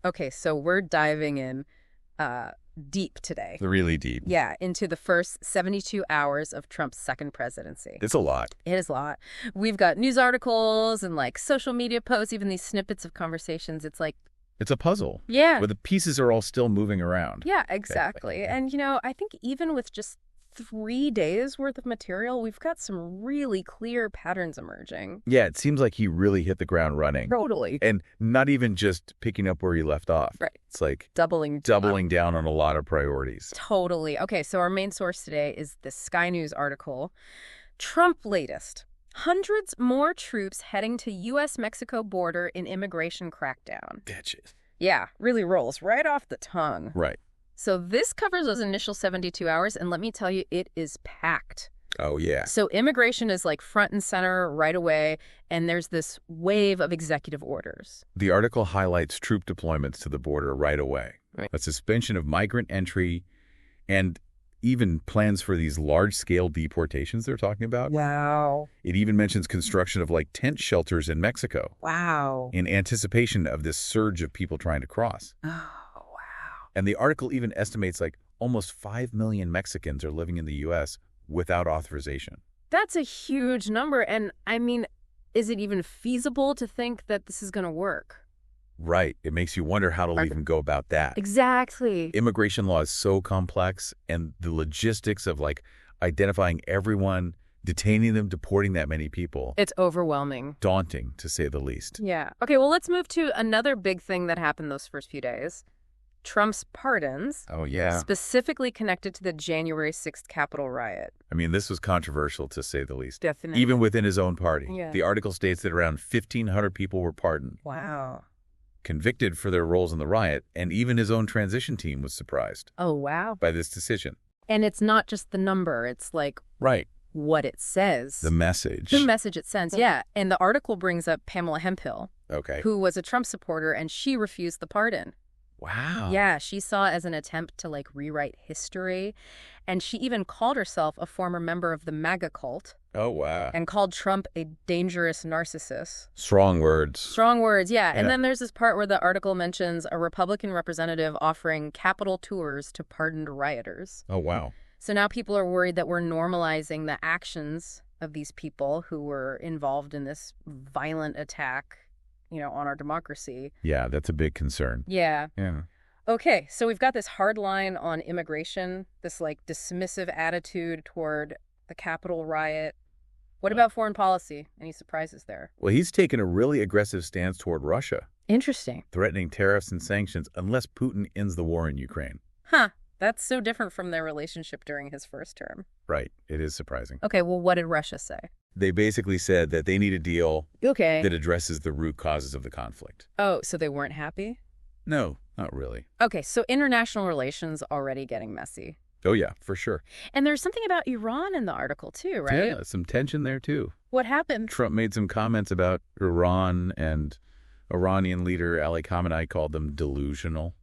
Okay, so we're diving in deep today. Really deep. Yeah, into the first 72 hours of Trump's second presidency. It's a lot. It is a lot. We've got news articles and like social media posts, even these snippets of conversations. It's like, It's a puzzle. yeah. Where the pieces are all still moving around. Yeah, exactly. And, I think even with just 3 days worth of material, we've got some really clear patterns emerging. Yeah, it seems like he really hit the ground running. Totally. And not even just picking up where he left off. Right. It's like Doubling down on a lot of priorities. Totally. Okay, so our main source today is the Sky News article. Trump latest. Hundreds more troops heading to U.S.-Mexico border in immigration crackdown. Bitches. Yeah, really rolls right off the tongue. Right. So this covers those initial 72 hours, and let me tell you, it is packed. Oh, yeah. So immigration is like front and center right away, and there's this wave of executive orders. The article highlights troop deployments to the border right away. Right. A suspension of migrant entry and even plans for these large-scale deportations they're talking about. Wow. It even mentions construction of like tent shelters in Mexico Wow. in anticipation of this surge of people trying to cross. Oh, wow. And the article even estimates like almost 5 million Mexicans are living in the U.S. without authorization. That's a huge number, and I mean, is it even feasible to think that this is going to work? Right. It makes you wonder how to even go about that. Exactly. Immigration law is so complex, and the logistics of like identifying everyone, detaining them, deporting that many people. It's overwhelming. Daunting, to say the least. Yeah. Okay, well, let's move to another big thing that happened those first few days. Trump's pardons. Oh, yeah. Specifically connected to the January 6th Capitol riot. I mean, this was controversial, to say the least. Definitely. Even within his own party. Yeah. The article states that around 1,500 people were pardoned. Wow. Convicted for their roles in the riot, and even his own transition team was surprised Oh, wow. by this decision. And it's not just the number. It's like Right. what it says. The message. The message it sends, yeah. And the article brings up Pamela Hemphill, Okay. who was a Trump supporter, and she refused the pardon. Wow. Yeah, she saw it as an attempt to, like, rewrite history. And she even called herself a former member of the MAGA cult Oh, wow. and called Trump a dangerous narcissist. Strong words. Strong words, yeah. And Yeah. then there's this part where the article mentions a Republican representative offering Capitol tours to pardoned rioters. Oh, wow. So now people are worried that we're normalizing the actions of these people who were involved in this violent attack, on our democracy. Yeah, that's a big concern. Yeah. Yeah. Okay, so we've got this hard line on immigration, this like dismissive attitude toward the Capitol riot. What about foreign policy? Any surprises there? Well, he's taken a really aggressive stance toward Russia, Interesting. threatening tariffs and sanctions unless Putin ends the war in Ukraine. Huh. That's so different from their relationship during his first term. Right. It is surprising. Okay, well, what did Russia say? They basically said that they need a deal Okay. that addresses the root causes of the conflict. Oh, so they weren't happy? No, not really. Okay, so international relations already getting messy. Oh, yeah, for sure. And there's something about Iran in the article, too, right? Yeah, some tension there, too. What happened? Trump made some comments about Iran, and Iranian leader Ali Khamenei called them delusional.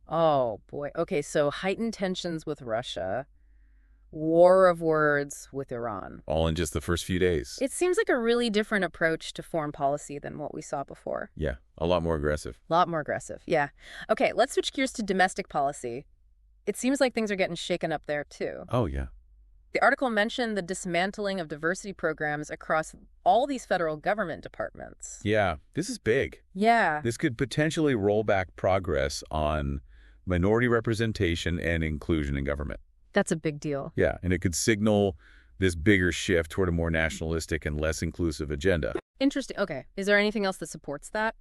Oh, boy. Okay, so heightened tensions with Russia, war of words with Iran. All in just the first few days. It seems like a really different approach to foreign policy than what we saw before. Yeah, a lot more aggressive. A lot more aggressive, yeah. Okay, let's switch gears to domestic policy. It seems like things are getting shaken up there, too. Oh, yeah. The article mentioned the dismantling of diversity programs across all these federal government departments. Yeah, this is big. Yeah. This could potentially roll back progress on minority representation and inclusion in government. That's a big deal. Yeah, and it could signal this bigger shift toward a more nationalistic and less inclusive agenda. Interesting. Okay. Is there anything else that supports that?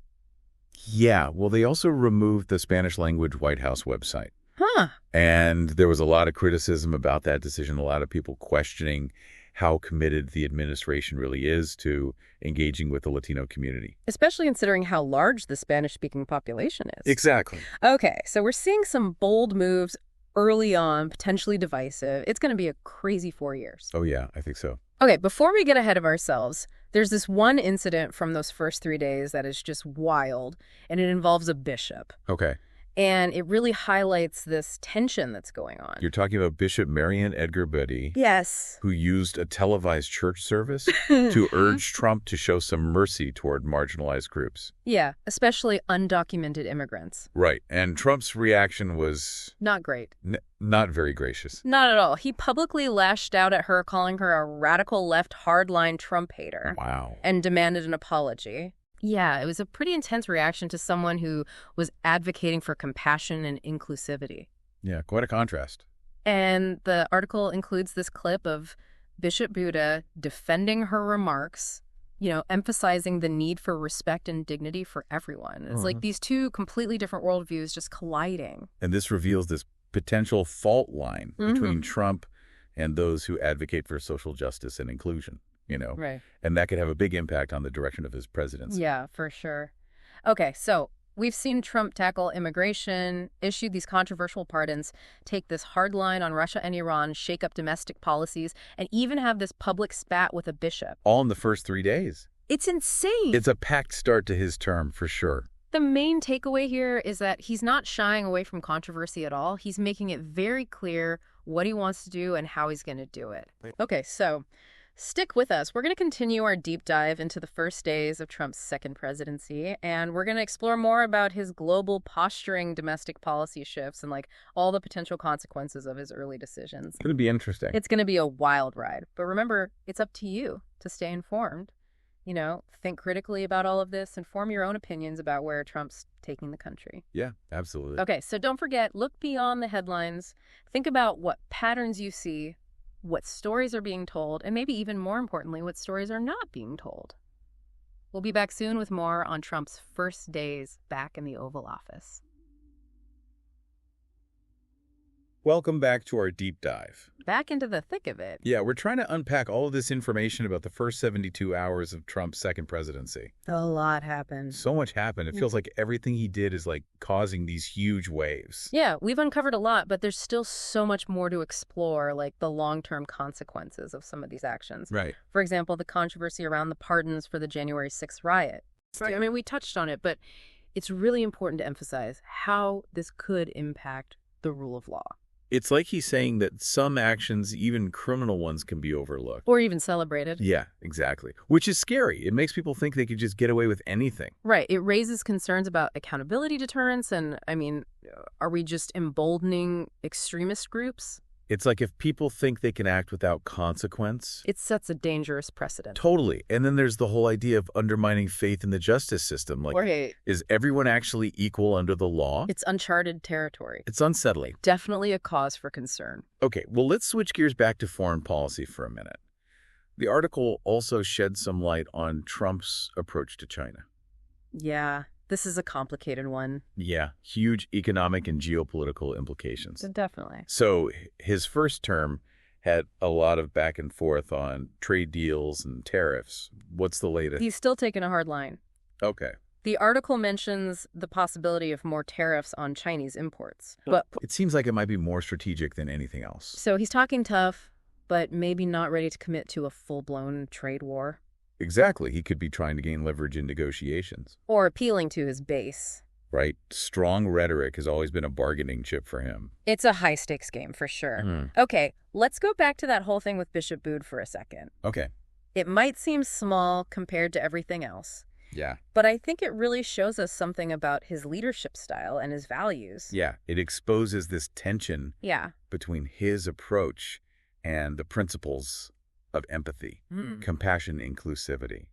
Yeah, well, they also removed the Spanish language White House website. Huh. And there was a lot of criticism about that decision, a lot of people questioning how committed the administration really is to engaging with the Latino community. Especially considering how large the Spanish-speaking population is. Exactly. Okay, so we're seeing some bold moves early on, potentially divisive. It's going to be a crazy 4 years. Oh, yeah, I think so. Okay, before we get ahead of ourselves, there's this one incident from those first 3 days that is just wild, and it involves a bishop. Okay. And it really highlights this tension that's going on. You're talking about Bishop Marion Edgar Budde, Yes. who used a televised church service to urge Trump to show some mercy toward marginalized groups. Yeah, especially undocumented immigrants. Right. And Trump's reaction was Not great. not very gracious. Not at all. He publicly lashed out at her, calling her a radical left hardline Trump hater. Wow. And demanded an apology. Yeah, it was a pretty intense reaction to someone who was advocating for compassion and inclusivity. Yeah, quite a contrast. And the article includes this clip of Bishop Buddha defending her remarks, emphasizing the need for respect and dignity for everyone. It's like these two completely different worldviews just colliding. And this reveals this potential fault line between Trump and those who advocate for social justice and inclusion. Right. And that could have a big impact on the direction of his presidency. Yeah, for sure. Okay, so we've seen Trump tackle immigration, issue these controversial pardons, take this hard line on Russia and Iran, shake up domestic policies, and even have this public spat with a bishop. All in the first 3 days. It's insane. It's a packed start to his term, for sure. The main takeaway here is that he's not shying away from controversy at all. He's making it very clear what he wants to do and how he's going to do it. Okay, so stick with us. We're going to continue our deep dive into the first days of Trump's second presidency, and we're going to explore more about his global posturing domestic policy shifts and all the potential consequences of his early decisions. It's going to be interesting. It's going to be a wild ride. But remember, it's up to you to stay informed. Think critically about all of this and form your own opinions about where Trump's taking the country. Yeah, absolutely. Okay, so don't forget, look beyond the headlines. Think about what patterns you see, what stories are being told, and maybe even more importantly, what stories are not being told. We'll be back soon with more on Trump's first days back in the Oval Office. Welcome back to our deep dive. Back into the thick of it. Yeah, we're trying to unpack all of this information about the first 72 hours of Trump's second presidency. A lot happened. So much happened. It feels like everything he did is causing these huge waves. Yeah, we've uncovered a lot, but there's still so much more to explore, like the long-term consequences of some of these actions. Right. For example, the controversy around the pardons for the January 6th riot. Right. I mean, we touched on it, but it's really important to emphasize how this could impact the rule of law. It's like he's saying that some actions, even criminal ones, can be overlooked. Or even celebrated. Yeah, exactly. Which is scary. It makes people think they could just get away with anything. Right. It raises concerns about accountability deterrence and, are we just emboldening extremist groups? It's like if people think they can act without consequence. It sets a dangerous precedent. Totally. And then there's the whole idea of undermining faith in the justice system. Is everyone actually equal under the law? It's uncharted territory. It's unsettling. Definitely a cause for concern. Okay, well, let's switch gears back to foreign policy for a minute. The article also sheds some light on Trump's approach to China. Yeah. This is a complicated one. Yeah, huge economic and geopolitical implications. Definitely. So his first term had a lot of back and forth on trade deals and tariffs. What's the latest? He's still taking a hard line. Okay. The article mentions the possibility of more tariffs on Chinese imports. But it seems like it might be more strategic than anything else. So he's talking tough, but maybe not ready to commit to a full-blown trade war. Exactly. He could be trying to gain leverage in negotiations. Or appealing to his base. Right. Strong rhetoric has always been a bargaining chip for him. It's a high-stakes game, for sure. Okay, let's go back to that whole thing with Bishop Buddha for a second. Okay. It might seem small compared to everything else. Yeah. But I think it really shows us something about his leadership style and his values. Yeah. It exposes this tension between his approach and the principles of empathy, compassion, inclusivity.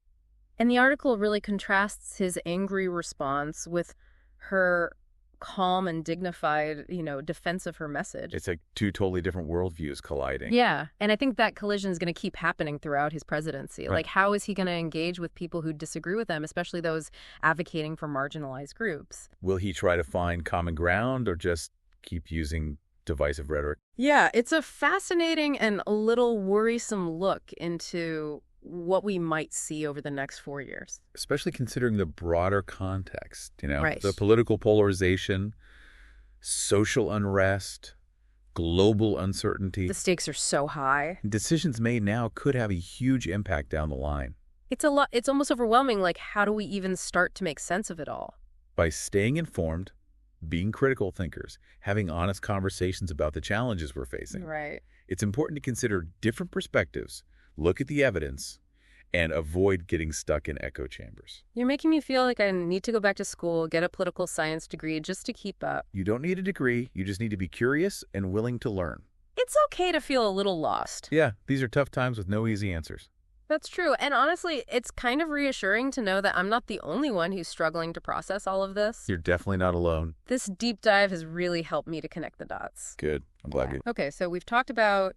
And the article really contrasts his angry response with her calm and dignified, defense of her message. It's like two totally different worldviews colliding. Yeah. And I think that collision is going to keep happening throughout his presidency. Right. How is he going to engage with people who disagree with him, especially those advocating for marginalized groups? Will he try to find common ground or just keep using divisive rhetoric? Yeah, it's a fascinating and a little worrisome look into what we might see over the next 4 years. Especially considering the broader context, Right. The political polarization, social unrest, global uncertainty. The stakes are so high. Decisions made now could have a huge impact down the line. It's a lot. It's almost overwhelming. How do we even start to make sense of it all? By staying informed, being critical thinkers, having honest conversations about the challenges we're facing. Right. It's important to consider different perspectives, look at the evidence, and avoid getting stuck in echo chambers. You're making me feel like I need to go back to school, get a political science degree just to keep up. You don't need a degree, you just need to be curious and willing to learn. It's okay to feel a little lost. Yeah, these are tough times with no easy answers. That's true. And honestly, it's kind of reassuring to know that I'm not the only one who's struggling to process all of this. You're definitely not alone. This deep dive has really helped me to connect the dots. Good. I'm glad you... Okay, so we've talked about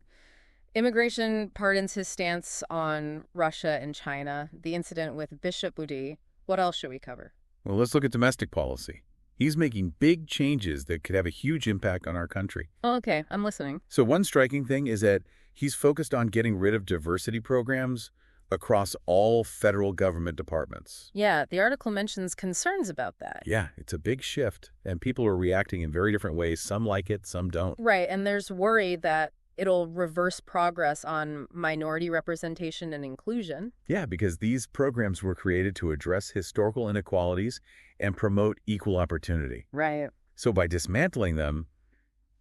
immigration pardons, his stance on Russia and China, the incident with Bishop Boudi. What else should we cover? Well, let's look at domestic policy. He's making big changes that could have a huge impact on our country. Okay, I'm listening. So one striking thing is that he's focused on getting rid of diversity programs across all federal government departments. Yeah, the article mentions concerns about that. Yeah, it's a big shift, and people are reacting in very different ways. Some like it, some don't. Right, and there's worry that it'll reverse progress on minority representation and inclusion. Yeah, because these programs were created to address historical inequalities and promote equal opportunity. Right. So by dismantling them,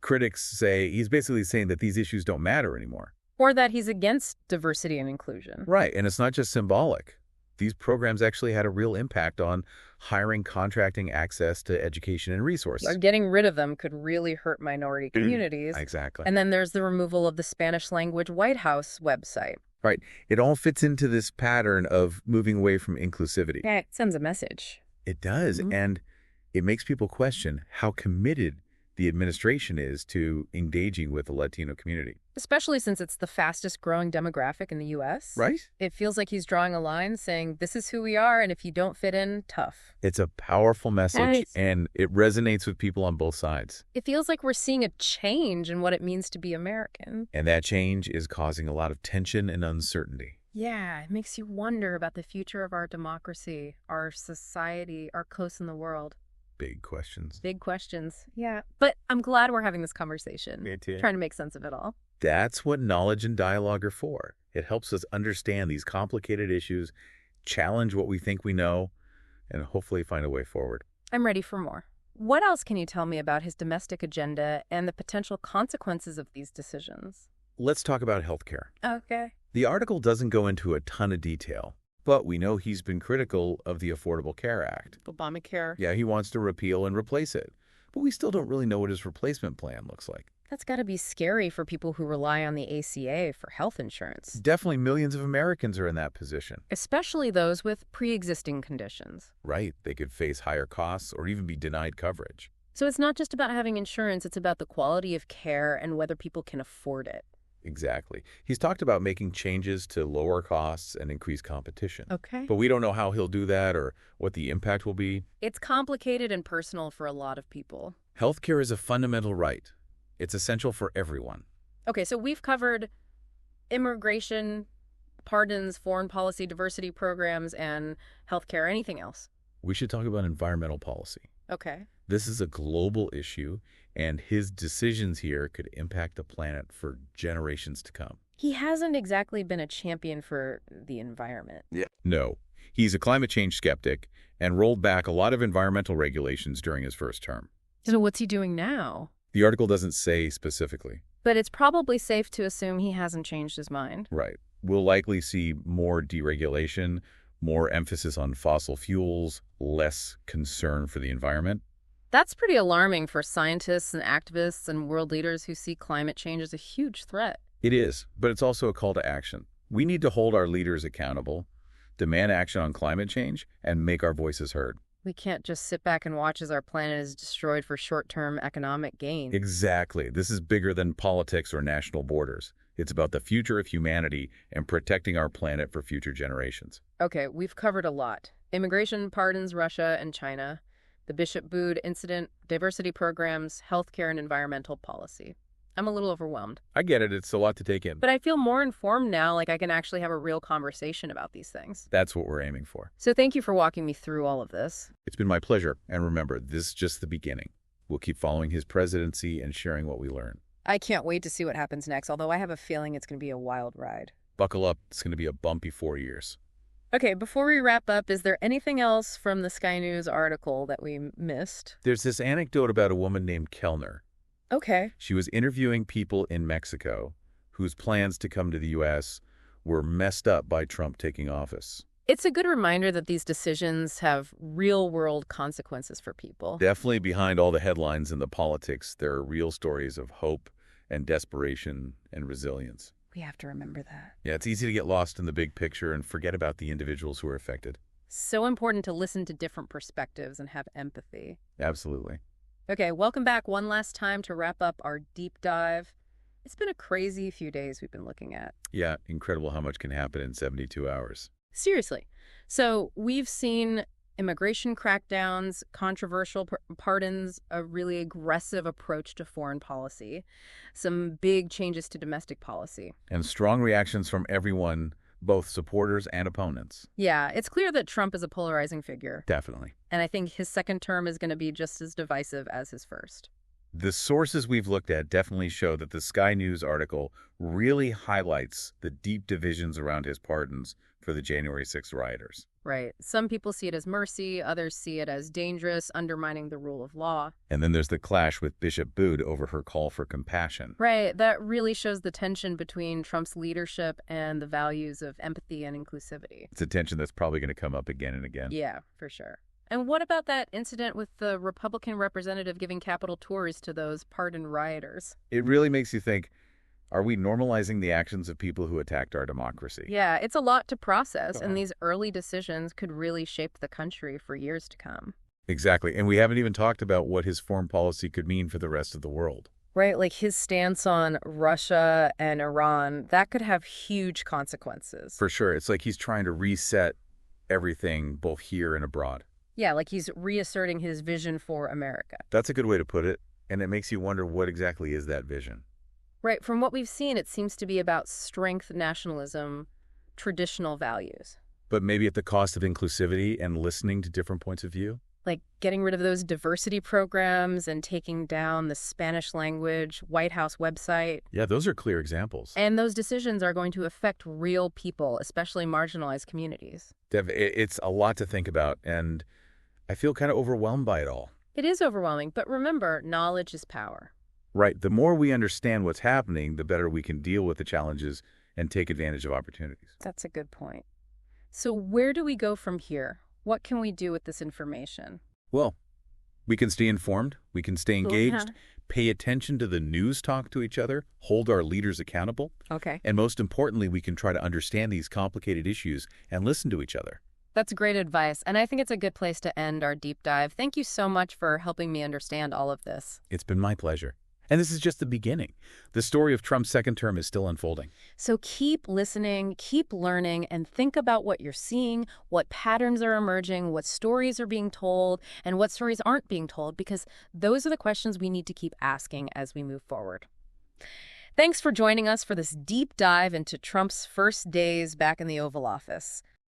critics say he's basically saying that these issues don't matter anymore. Or that he's against diversity and inclusion. Right, and it's not just symbolic. These programs actually had a real impact on hiring, contracting, access to education and resources. Getting rid of them could really hurt minority communities. Exactly. And then there's the removal of the Spanish language White House website. Right. It all fits into this pattern of moving away from inclusivity. Yeah, it sends a message. It does, and it makes people question how committed the administration is to engaging with the Latino community. Especially since it's the fastest growing demographic in the U.S. Right? It feels like he's drawing a line saying, this is who we are, and if you don't fit in, tough. It's a powerful message, and it resonates with people on both sides. It feels like we're seeing a change in what it means to be American. And that change is causing a lot of tension and uncertainty. Yeah, it makes you wonder about the future of our democracy, our society, our coast in the world. Big questions. Big questions. Yeah. But I'm glad we're having this conversation. Me too. Trying to make sense of it all. That's what knowledge and dialogue are for. It helps us understand these complicated issues, challenge what we think we know, and hopefully find a way forward. I'm ready for more. What else can you tell me about his domestic agenda and the potential consequences of these decisions? Let's talk about healthcare. Okay. The article doesn't go into a ton of detail, but we know he's been critical of the Affordable Care Act. Obamacare. Yeah, he wants to repeal and replace it. But we still don't really know what his replacement plan looks like. That's got to be scary for people who rely on the ACA for health insurance. Definitely millions of Americans are in that position. Especially those with pre-existing conditions. Right. They could face higher costs or even be denied coverage. So it's not just about having insurance, it's about the quality of care and whether people can afford it. Exactly. He's talked about making changes to lower costs and increase competition. Okay. But we don't know how he'll do that or what the impact will be. It's complicated and personal for a lot of people. Healthcare is a fundamental right. It's essential for everyone. Okay, so we've covered immigration, pardons, foreign policy, diversity programs, and healthcare. Anything else? We should talk about environmental policy. Okay. This is a global issue, and his decisions here could impact the planet for generations to come. He hasn't exactly been a champion for the environment. Yeah. No. He's a climate change skeptic and rolled back a lot of environmental regulations during his first term. So what's he doing now? The article doesn't say specifically. But it's probably safe to assume he hasn't changed his mind. Right. We'll likely see more deregulation, more emphasis on fossil fuels, less concern for the environment. That's pretty alarming for scientists and activists and world leaders who see climate change as a huge threat. It is, but it's also a call to action. We need to hold our leaders accountable, demand action on climate change, and make our voices heard. We can't just sit back and watch as our planet is destroyed for short-term economic gain. Exactly. This is bigger than politics or national borders. It's about the future of humanity and protecting our planet for future generations. Okay, we've covered a lot. Immigration, pardons, Russia and China, the Bishop Boud incident, diversity programs, healthcare and environmental policy. I'm a little overwhelmed. I get it. It's a lot to take in. But I feel more informed now, like I can actually have a real conversation about these things. That's what we're aiming for. So thank you for walking me through all of this. It's been my pleasure. And remember, this is just the beginning. We'll keep following his presidency and sharing what we learn. I can't wait to see what happens next, although I have a feeling it's going to be a wild ride. Buckle up. It's going to be a bumpy 4 years. Okay, before we wrap up, is there anything else from the Sky News article that we missed? There's this anecdote about a woman named Kellner. Okay. She was interviewing people in Mexico whose plans to come to the U.S. were messed up by Trump taking office. It's a good reminder that these decisions have real-world consequences for people. Definitely behind all the headlines and the politics, there are real stories of hope and desperation and resilience. We have to remember that. Yeah, it's easy to get lost in the big picture and forget about the individuals who are affected. So important to listen to different perspectives and have empathy. Absolutely. Okay, welcome back one last time to wrap up our deep dive. It's been a crazy few days we've been looking at. Yeah, incredible how much can happen in 72 hours. Seriously. So we've seen immigration crackdowns, controversial pardons, a really aggressive approach to foreign policy, some big changes to domestic policy. And strong reactions from everyone, both supporters and opponents. Yeah, it's clear that Trump is a polarizing figure. Definitely. And I think his second term is going to be just as divisive as his first. The sources we've looked at definitely show that the Sky News article really highlights the deep divisions around his pardons for the January 6th rioters. Right. Some people see it as mercy, others see it as dangerous, undermining the rule of law. And then there's the clash with Bishop Bood over her call for compassion. Right. That really shows the tension between Trump's leadership and the values of empathy and inclusivity. It's a tension that's probably going to come up again and again. Yeah, for sure. And what about that incident with the Republican representative giving Capitol tours to those pardoned rioters? It really makes you think, are we normalizing the actions of people who attacked our democracy? Yeah, it's a lot to process, and these early decisions could really shape the country for years to come. Exactly. And we haven't even talked about what his foreign policy could mean for the rest of the world. Right, like his stance on Russia and Iran, that could have huge consequences. For sure. It's like he's trying to reset everything both here and abroad. Yeah, like he's reasserting his vision for America. That's a good way to put it. And it makes you wonder, what exactly is that vision? Right, from what we've seen, it seems to be about strength, nationalism, traditional values. But maybe at the cost of inclusivity and listening to different points of view? Like getting rid of those diversity programs and taking down the Spanish language White House website. Yeah, those are clear examples. And those decisions are going to affect real people, especially marginalized communities. Dev, it's a lot to think about, and I feel kind of overwhelmed by it all. It is overwhelming, but remember, knowledge is power. Right. The more we understand what's happening, the better we can deal with the challenges and take advantage of opportunities. That's a good point. So where do we go from here? What can we do with this information? Well, we can stay informed, we can stay engaged, pay attention to the news talk to each other, hold our leaders accountable. Okay. And most importantly, we can try to understand these complicated issues and listen to each other. That's great advice, and I think it's a good place to end our deep dive. Thank you so much for helping me understand all of this. It's been my pleasure. And this is just the beginning. The story of Trump's second term is still unfolding. So keep listening, keep learning, and think about what you're seeing, what patterns are emerging, what stories are being told, and what stories aren't being told, because those are the questions we need to keep asking as we move forward. Thanks for joining us for this deep dive into Trump's first days back in the Oval Office.